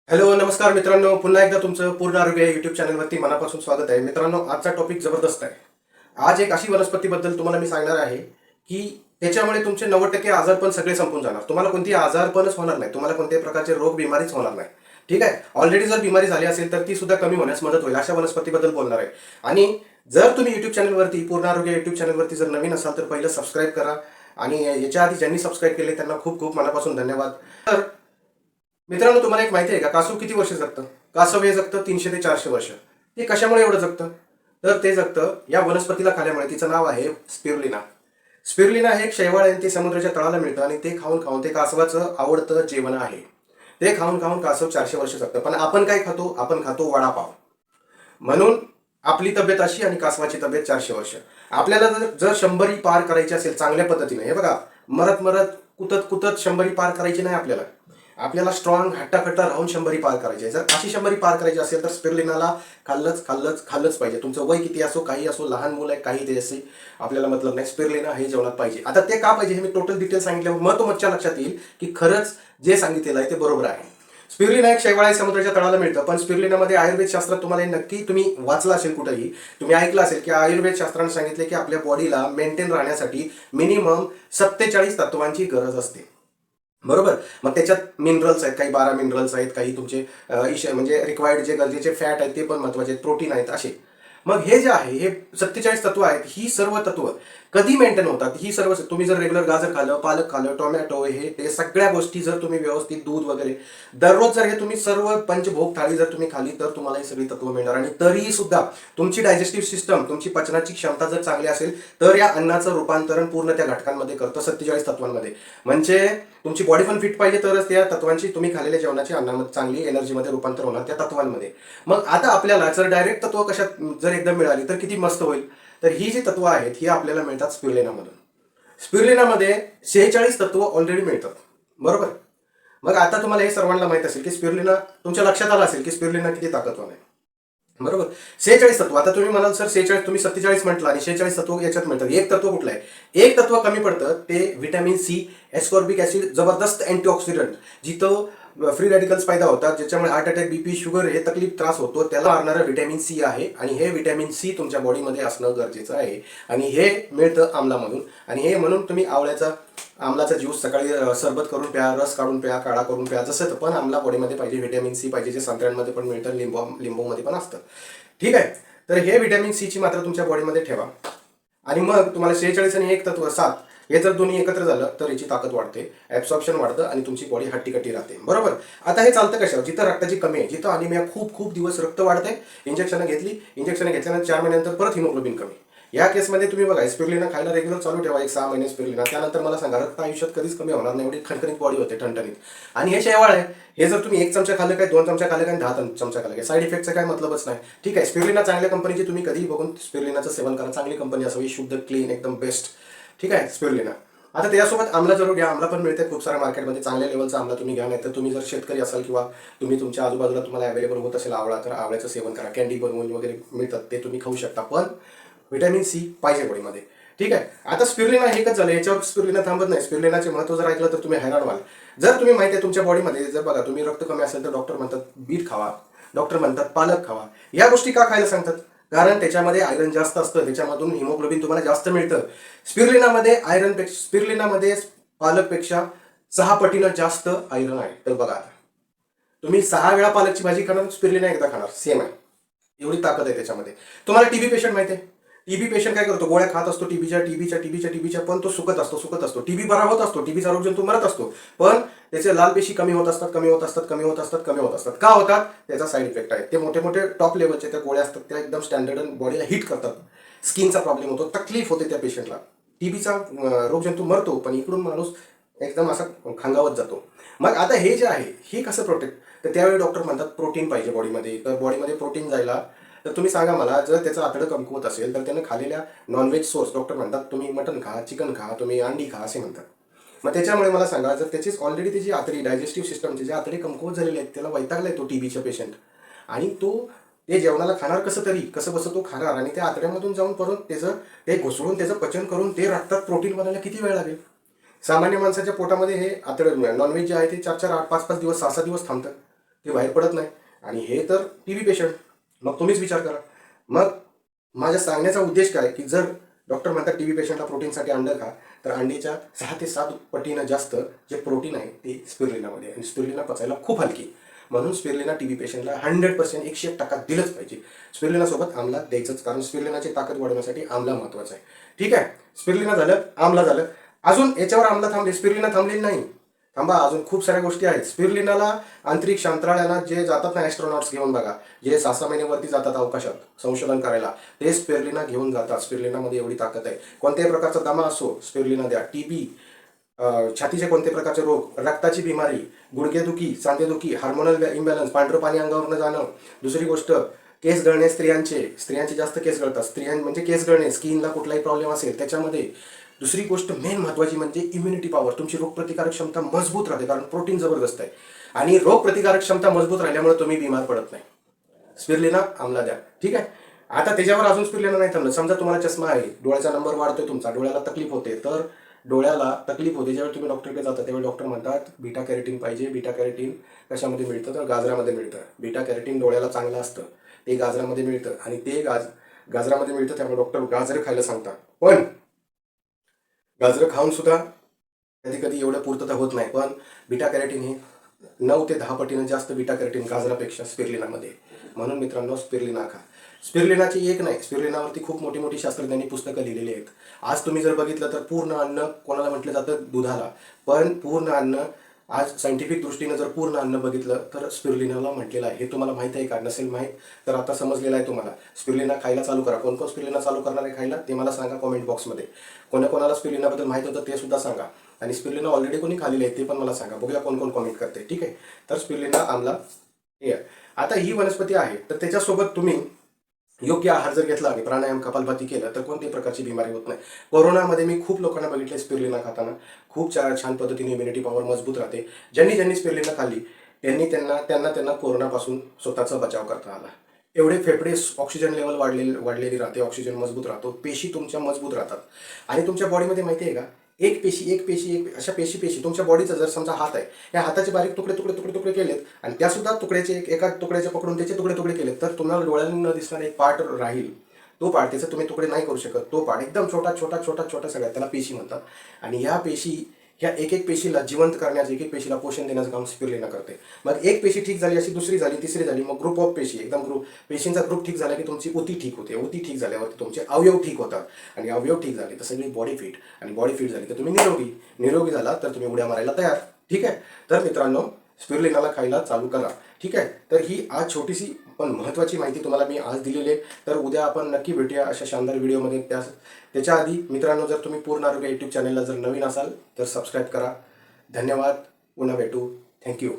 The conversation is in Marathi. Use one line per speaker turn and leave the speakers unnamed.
हॅलो नमस्कार मित्रांनो, पुन्हा एकदा तुमचं पूर्ण आरोग्य युट्यूब चॅनलवरती मनापासून स्वागत आहे. मित्रांनो, आजचा टॉपिक जबरदस्त आहे. आज एक अशी वनस्पतीबद्दल तुम्हाला मी सांगणार आहे की त्याच्यामुळे तुमचे 90% आजारपण सगळे संपून जाणार. तुम्हाला कोणती आजारपणच होणार नाही, तुम्हाला कोणत्याही प्रकारचे रोग बिमारीच होणार नाही. ठीक आहे. ऑलरेडी जर बिमारी झाली असेल तर ती सुद्धा कमी होण्यास मदत होईल, अशा वनस्पतीबद्दल बोलणार आहे. आणि जर तुम्ही युट्यूब चॅनलवरती पूर्ण आरोग्य युट्यूब चॅनलवरती जर नवीन असाल तर पहिलं सबस्क्राईब करा. आणि याच्या आधी ज्यांनी सबस्क्राईब केले त्यांना खूप खूप मनापासून धन्यवाद. तर मित्रांनो, तुम्हाला एक माहिती आहे का, कासव किती वर्ष जगतं? कासव हे जगतं 300 ते 400 वर्ष. ते कशामुळे एवढं जगतं? तर ते जगतं या वनस्पतीला खाल्यामुळे. तिचं नाव आहे स्पिरुलिना. स्पिरुलिना हे एक शैवाळ आहे, ते समुद्राच्या तळाला मिळतं आणि ते खाऊन खाऊन ते कासवाचं आवडतं जेवण आहे. ते खाऊन खाऊन कासव 400 वर्ष जगतं. पण आपण काय खातो? आपण खातो वडापाव. म्हणून आपली तब्येत अशी आणि कासवाची तब्येत 400 वर्ष. आपल्याला जर जर 100 पार करायची असेल चांगल्या पद्धतीने, हे बघा, मरत मरत कुतत कुतत 100 पार करायची नाही आपल्याला. आपल्याला स्ट्रॉंग हट्टाखट्टा राहून 100 पार करायची आहे. जर अशी 100 पार करायची असेल तर स्पिरुलिनाला खाल्लंच खाल्लंच खाल्लंच पाहिजे. तुमचं वय किती असो, काही असो, लहान मुलं आहे, काही ते असे, आपल्याला मतलब नाही. स्पिरुलिना हे जेवणात पाहिजे. आता ते का पाहिजे हे मी टोटल डिटेल सांगितल्यावर मग तुमच्या लक्षात येईल की खरंच जे सांगितलेलं आहे ते बरोबर आहे. स्पिरुलिना एक शैवाळ आहे, समुद्राच्या तळाला मिळतं. पण स्पिरुलिनामध्ये आयुर्वेद शास्त्रात तुम्हाला हे नक्की तुम्ही वाचलं असेल, कुठेही तुम्ही ऐकलं असेल की आयुर्वेद शास्त्राने सांगितले की आपल्या बॉडीला मेंटेन राहण्यासाठी मिनिमम 47 तत्वांची गरज असते. बरोबर. मग त्याच्यात मिनरल्स आहेत, काही 12 मिनरल्स आहेत, काही तुमचे म्हणजे रिक्वायर्ड जे गरजेचे फॅट आहेत ते पण महत्वाचे आहेत, प्रोटीन आहेत असे. मग हे जे आहे, हे 47 तत्व आहेत. ही सर्व तत्व कधी मेंटेन होतात? ही सर्व तुम्ही जर रेग्युलर गाजर खाल्लं, पालक खाल्लं, टोमॅटो, हे ते सगळ्या गोष्टी जर तुम्ही व्यवस्थित, दूध वगैरे दररोज जर हे तुम्ही सर्व पंचभोग थाळी जर तुम्ही खाली तर तुम्हाला ही सगळी तत्व मिळणार. आणि तरीही सुद्धा तुमची डायजेस्टिव्ह सिस्टम, तुमची पचनाची क्षमता जर चांगली असेल तर या अन्नाचं रूपांतरण पूर्ण त्या घटकांमध्ये करतं, 47 तत्वांमध्ये. म्हणजे तुमची बॉडी पण फिट पाहिजे तरच त्या तत्वांची, तुम्ही खाल्लेल्या जेवणाची अन्नामध्ये चांगली एनर्जीमध्ये रूपांतर होणार त्या तत्वांमध्ये. मग आता आपल्याला जर डायरेक्ट तत्व कशात जर एकदम मिळाली तर किती मस्त होईल. तर ही जी तत्व आहेत ही आपल्याला मिळतात स्पिरुलिनामधून. स्पिरुलिनामध्ये 46 तत्व ऑलरेडी मिळतात. बरोबर. मग आता तुम्हाला हे सर्वांना माहित असेल की स्पिरुलिना, तुमच्या लक्षात आलं असेल की स्पिरुलिना किती ताकदवान आहे. बरोबर. 46 तत्व. आता तुम्ही म्हणाल सर 46, तुम्ही 47 म्हटलं आणि 46 तत्व याच्यात मिळतात. एक तत्व कुठलं आहे? एक तत्व कमी पडतं, ते व्हिटॅमिन सी. एस्कॉर्बिक ऍसिड जबरदस्त अँटीऑक्सिडंट, जिथं फ्री रॅडिकल्स पैदा होतात, ज्याच्यामुळे हार्ट अटॅक, बीपी, शुगर हे तकलीफ त्रास होतो, त्याला मारणारं व्हिटॅमिन सी आहे. आणि हे व्हिटॅमिन सी तुमच्या बॉडीमध्ये असणं गरजेचं आहे. आणि हे मिळतं आम्लामधून. आणि हे म्हणून तुम्ही आमलाचा ज्यूस सकाळी सरबत करून प्या, रस काढून प्या, काढा करून प्या. जसं पण आमला बॉडीमध्ये पाहिजे, व्हिटॅमिन सी पाहिजे, जे संत्र्यांमध्ये पण मिळतं, लिंबूमध्ये पण असतं. ठीक आहे. तर हे व्हिटॅमिन सीची मात्रा तुमच्या बॉडीमध्ये ठेवा. आणि मग तुम्हाला 46 आणि एक तत्व 7, हे जर दोन्ही एकत्र झालं तर याची ताकद वाढते, ॲब्सॉर्प्शन वाढतं आणि तुमची बॉडी हट्टीकट्टी राहते. बरोबर. आता हे चालतं कशावर? जिथं रक्ताची कमी आहे, जिथं अनिमिया, खूप खूप दिवस रक्त वाढते, इंजेक्शन घेतल्यानंतर 4 महिन्यानंतर परत हिमोग्लोबिन कमी. या केसमध्ये तुम्ही बघा, स्पिरुलिना खायला रेग्युलर चालू ठेवा, 6 महिने स्पिरुलिना. त्यानंतर मला सांगा, रक्त आयुष्यात कधीच कमी होणार नाही, एवढी खणखणीत बॉडी होते, ठणठणीत. आणि हे शेवाळ आहे, हे जर तुम्ही 1 चमचा खाल्लं काय, 2 चमचा खाल्लं काय, 10 चमचा खाल्लं काय, साईड इफेक्टचा काय मतलबच नाही. ठीक आहे. स्पिरुलिना चांगल्या कंपनीची, तुम्ही कधीही बघून स्पिरुलिनाचं सेवन करा. चांगली कंपनी असावी, शुद्ध, क्लीन, एकदम बेस्ट. ठीक आहे. स्पिरुलिना. आता त्याच्यासोबत आमला जरूर घ्या. आमला पण मिळते खूप साऱ्या मार्केटमध्ये, चांगल्या लेवलचा आमला तुम्ही घ्या. नाही तर तुम्ही जर शेतकरी असाल किंवा तुम्ही तुमच्या आजूबाजूला तुम्हाला अवेलेबल होत असेल आवळा, तर आवळ्याचं सेवन करा. कॅन्डी बनवून वगैरे मिळतात, ते तुम्ही खाऊ शकता. पण व्हिटॅमिन सी पाहिजे बॉडीमध्ये. ठीक आहे. आता स्पिरुलिना हे एकच झालं, याच्यावर स्पिरुलिना थांबत नाही. स्पिरुलिनाचे महत्त्व जर ऐकलं तर तुम्ही हैराण व्हाल. जर तुम्ही माहिती आहे तुमच्या बॉडीमध्ये, जर बघा तुम्ही रक्त कमी असेल तर डॉक्टर म्हणतात बीट खावा, डॉक्टर म्हणतात पालक खावा. या गोष्टी का खायला सांगतात? कारण त्याच्यामध्ये आयरन जास्त असतं, त्याच्यामधून हिमोग्लोबिन तुम्हाला जास्त मिळतं. स्पिरुलिनामध्ये पालकपेक्षा 6 पटीनं जास्त आयरन आहे. तर बघा, तुम्ही 6 वेळा पालकची भाजी खाणार, स्पिरुलिना एकदा खाणार, सेम आहे. एवढी ताकद आहे त्याच्यामध्ये. तुम्हाला टीबी पेशंट माहिती आहे? टीबी पेशंट काय करतो? गोळ्या खात असतो टीबीच्या, पण तो सुकत असतो. टीबी बरा होत असतो, टीबीचा रोगजंतू मरत असतो, पण त्याचे लाल पेशी कमी होत असतात. का होतात? त्याचा साईड इफेक्ट आहे. ते मोठे मोठे टॉप लेवलचे त्या गोळ्या असतात, त्या एकदम स्टँडर्ड बॉडीला हिट करतात. स्किनचा प्रॉब्लेम होतो, तकलीफ होते त्या पेशंटला. टीबीचा रोगजंतू मरतो, पण इकडून माणूस एकदम असा खांगावत जातो. मग आता हे जे आहे, हे कसं प्रोटेक्ट? तर त्यावेळी डॉक्टर म्हणतात प्रोटीन पाहिजे बॉडीमध्ये. तर बॉडीमध्ये प्रोटीन जायला, तर तुम्ही सांगा मला, जर त्याचं आतडं कमकुवत असेल तर त्यानं खालेल्या नॉनव्हेज सोर्स, डॉक्टर म्हणतात तुम्ही मटन खा, चिकन खा, तुम्ही अंडी खा, असे म्हणतात. मग त्याच्यामुळे मला सांगा, जर त्याची ऑलरेडी त्याची आतडी, डायजेस्टिव्ह सिस्टमचे जे आतडे कमकुवत झालेले आहेत, त्याला वैतागलाय तो टीबीचा पेशंट, आणि तो ते जेवणाला खाणार कसं तरी, कसं बसं तो खाणार, आणि त्या आतड्यामधून जाऊन परत त्याचं ते घुसळून त्याचं पचन करून ते रक्तात प्रोटीन बनायला किती वेळ लागेल? सामान्य माणसाच्या पोटामध्ये हे आतडं, नॉनव्हेज जे आहे ते 4-4, 8-5-5 दिवस, 6-6 दिवस थांबतं. ते बाहेर पडत नाही. आणि हे तर TB पेशंट. मग तुम्हीच विचार करा. मग माझ्या सांगण्याचा उद्देश काय, की जर डॉक्टर म्हणतात TB पेशंटला प्रोटीनसाठी अंडं खा, तर अंडीच्या 6 ते 7 पटीनं जास्त जे प्रोटीन आहे ते स्पिरुलिनामध्ये आहे. आणि स्पिरुलिना पचायला खूप हलकी. म्हणून स्पिरुलिना TB पेशंटला 100% 101% दिलंच पाहिजे. स्पिरुलिनासोबत आमला द्यायचंच, कारण स्पिरुलिनाची ताकद वाढवण्यासाठी आमला महत्त्वाचा आहे. ठीक आहे, स्पिरुलिना झालं, आमला झालं. अजून याच्यावर आमला थांबले, स्पिरुलिना थांबलेली नाही. थांबा, अजून खूप साऱ्या गोष्टी आहेत. स्पिरुलिनाला अंतरिक्ष अंतराळाला जे जातात ना ॲस्ट्रॉनॉट्स घेऊन बघा, जे 6-6 महिन्यावरती जातात अवकाशात संशोधन करायला, ते स्पिरुलिना घेऊन जातात. स्पिरुलिनामध्ये एवढी ताकद आहे. कोणत्याही प्रकारचा दमा असो, स्पिरुलिना द्या. TB, छातीचे कोणते प्रकारचे रोग, रक्ताची बिमारी, गुडघेदुखी, सांधेदुखी, हार्मोनल इम्बॅलन्स, पांढरं पाणी अंगावरनं जाणं. दुसरी गोष्ट, केस गळणे. स्त्रियांचे जास्त केस गळतात. स्त्रियां म्हणजे केस गळणे, स्किनला कुठलाही प्रॉब्लेम असेल त्याच्यामध्ये. दुसरी गोष्ट मेन महत्त्वाची म्हणजे इम्युनिटी पॉवर. तुमची रोगप्रतिकारक क्षमता मजबूत राहते, कारण प्रोटीन जबरदस्त आहे. आणि रोगप्रतिकारक क्षमता मजबूत राहिल्यामुळे तुम्ही बिमार पडत नाही. स्पिरुलिना आम्हाला द्या. ठीक आहे. आता त्याच्यावर अजून स्पिरुलिना नाही थांबलं. समजा तुम्हाला चष्मा आहे, डोळ्याचा नंबर वाढतोय तुमचा, डोळ्याला तकलीफ होते, तर डोळ्याला तकलीफ होते ज्यावेळी तुम्ही डॉक्टरकडे जाता त्यावेळी डॉक्टर म्हणतात बीटा कॅरोटीन पाहिजे. बीटा कॅरोटीन कशामध्ये मिळतं, तर गाजरामध्ये मिळतं. बीटा कॅरोटीन डोळ्याला चांगलं असतं, ते गाजरामध्ये मिळतं. आणि ते गाजरामध्ये मिळतं, त्यामुळे डॉक्टर गाजर खायला सांगतात. पण गाजरं खाऊन सुद्धा कधी कधी एवढं पूर्तता होत नाही. पण बीटा कॅरोटीन हे 9 ते 10 पटीनं जास्त बीटा कॅरोटीन गाजरापेक्षा स्पिरुलिनामध्ये. म्हणून मित्रांनो, स्पिरुलिना खा. स्पिरुलिनाची एक नाही, स्पिरुलिनावरती खूप मोठी मोठी शास्त्रज्ञांनी पुस्तकं लिहिलेली आहेत. आज तुम्ही जर बघितलं तर पूर्ण अन्न कोणाला म्हटलं जातं, दुधाला. पण पूर्ण अन्न आज सायंटिफिक दृष्टीनं जर पूर्ण अन्न बघितलं तर स्पिरुलिनाला म्हटलेलं आहे. हे तुम्हाला माहिती आहे का? नसेल माहीत तर आता समजलेलं आहे तुम्हाला. स्पिरुलिना खायला चालू करा. कोण कोण स्पिरुलिना चालू करणार आहे खायला ते मला सांगा कॉमेंट बॉक्समध्ये. कोणाकोणाला स्पिरुलिनाबद्दल माहीत होतं ते सुद्धा सांगा. आणि स्पिरुलिना ऑलरेडी कोणी खाल्लेली आहे ते पण मला सांगा. बघूया कोण कोण कॉमेंट करते. ठीक आहे, तर स्पिरुलिना आम्हाला हे आहे. आता ही वनस्पती आहे, तर त्याच्यासोबत तुम्ही योग्य आहार जर घेतला आणि प्राणायाम कपालभाती केलं तर कोणत्याही प्रकारची बिमारी होत नाही. कोरोनामध्ये मी खूप लोकांना बघितले स्पिरुलिना खाताना. खूप छान पद्धतीने इम्युनिटी पॉवर मजबूत राहते. ज्यांनी स्पिरुलिना खाल्ली त्यांना कोरोनापासून स्वतःचा बचाव करता आला. एवढे फेफडे, ऑक्सिजन लेवल वाढलेली राहते, ऑक्सिजन मजबूत राहतो, पेशी तुमच्या मजबूत राहतात. आणि तुमच्या बॉडीमध्ये माहिती आहे का, एक अशा पेशी तुमच्या बॉडीचा जर समजा हात आहे, या हाताचे बारीक तुकडे तुकडे तुकडे तुकडे केलेत आणि त्यासुद्धा तुकड्याचे एका तुकड्याचे पकडून त्याचे तुकडे तुकडे केलेत, तर तुम्हाला डोळ्याला न दिसणारा एक पार्ट राहील. तो पार्ट, त्याचे तुम्ही तुकडे नाही करू शकत, तो पार्ट एकदम छोटा छोटा छोटा छोटा सगळ्यात, त्याला पेशी म्हणतात. आणि ह्या पेशी, ह्या एक पेशीला जिवंत करण्याचं, एक पेशीला पोषण देण्याचं काम स्पिरुलिना करते. मग एक पेशी ठीक झाली, अशी दुसरी झाली, तिसरी झाली, मग ग्रुप ऑफ पेशी, पेशींचा ग्रुप ठीक झाला की तुमची ऊती ठीक होते. ऊती ठीक झाल्यावरती तुमचे अवयव ठीक होतात. आणि अवयव ठीक झाले तर सगळी बॉडी फिट. आणि बॉडी फिट झाली तर तुम्ही निरोगी झाला तर तुम्ही उड्या मारायला तयार. ठीक आहे, तर मित्रांनो, स्पिरुलिनाला खायला चालू करा. ठीक आहे, तर ही आज छोटीशी पण महत्त्वाची माहिती तुम्हाला मी आज दिलेली आहे. तर उद्या आपण नक्की भेटूया अशा शानदार व्हिडिओमध्ये. त्याच्या आधी मित्रांनो, जर तुम्ही पूर्ण आरोग्य यूट्यूब चॅनलला जर नवीन असाल तर सबस्क्राईब करा. धन्यवाद. पुन्हा भेटू. थँक्यू.